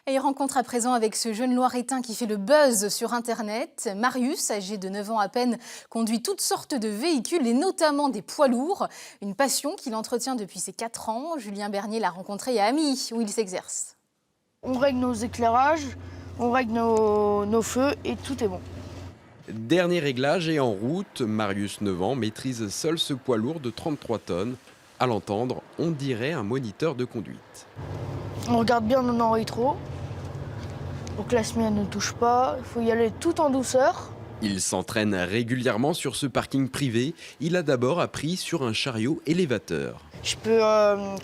Et rencontre à présent avec ce jeune Loiretain qui fait le buzz sur Internet. Marius, âgé de 9 ans à peine, conduit toutes sortes de véhicules et notamment des poids lourds. Une passion qu'il entretient depuis ses 4 ans. Julien Bernier l'a rencontré à Amy, où il s'exerce. On règle nos éclairages, on règle nos feux et tout est bon. Dernier réglage et en route, Marius, 9 ans, maîtrise seul ce poids lourd de 33 tonnes. À l'entendre, on dirait un moniteur de conduite. On regarde bien nos rétro pour que la semelle ne touche pas. Il faut y aller tout en douceur. Il s'entraîne régulièrement sur ce parking privé. Il a d'abord appris sur un chariot élévateur. Je peux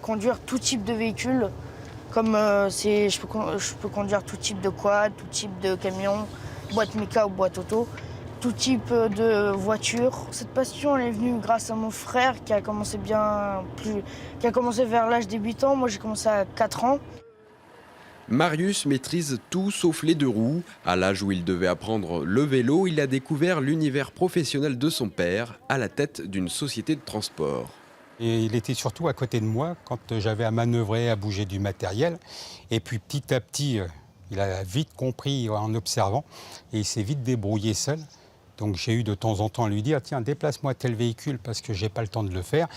conduire tout type de véhicule, comme je peux conduire tout type de quad, tout type de camion, boîte méca ou boîte auto, tout type de voiture. Cette passion elle est venue grâce à mon frère qui a commencé vers l'âge des 8 ans. Moi j'ai commencé à 4 ans. Marius maîtrise tout sauf les deux roues. À l'âge où il devait apprendre le vélo, il a découvert l'univers professionnel de son père à la tête d'une société de transport. Et il était surtout à côté de moi quand j'avais à manœuvrer, à bouger du matériel. Et puis petit à petit, il a vite compris en observant et il s'est vite débrouillé seul. Donc j'ai eu de temps en temps à lui dire « Tiens, déplace-moi tel véhicule parce que j'ai pas le temps de le faire,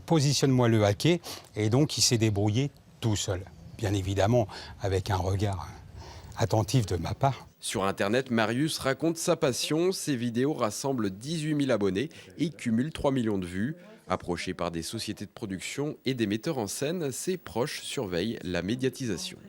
positionne-moi le haquet ». Et donc il s'est débrouillé tout seul. Bien évidemment, avec un regard attentif de ma part. Sur Internet, Marius raconte sa passion. Ses vidéos rassemblent 18 000 abonnés et cumulent 3 millions de vues. Approché par des sociétés de production et des metteurs en scène, ses proches surveillent la médiatisation.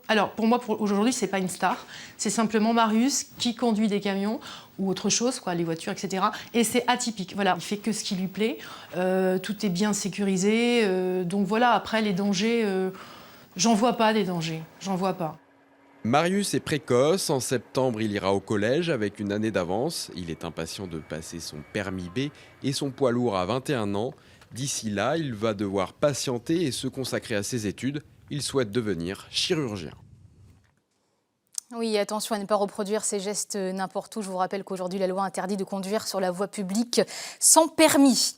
Alors pour moi, aujourd'hui, c'est pas une star. C'est simplement Marius qui conduit des camions ou autre chose, quoi, les voitures, etc. Et c'est atypique. Voilà, il fait que ce qui lui plaît. Tout est bien sécurisé. Donc voilà, après les dangers, j'en vois pas des dangers. J'en vois pas. Marius est précoce. En septembre, il ira au collège avec une année d'avance. Il est impatient de passer son permis B et son poids lourd à 21 ans. D'ici là, il va devoir patienter et se consacrer à ses études. Il souhaite devenir chirurgien. Oui, attention à ne pas reproduire ces gestes n'importe où. Je vous rappelle qu'aujourd'hui, la loi interdit de conduire sur la voie publique sans permis.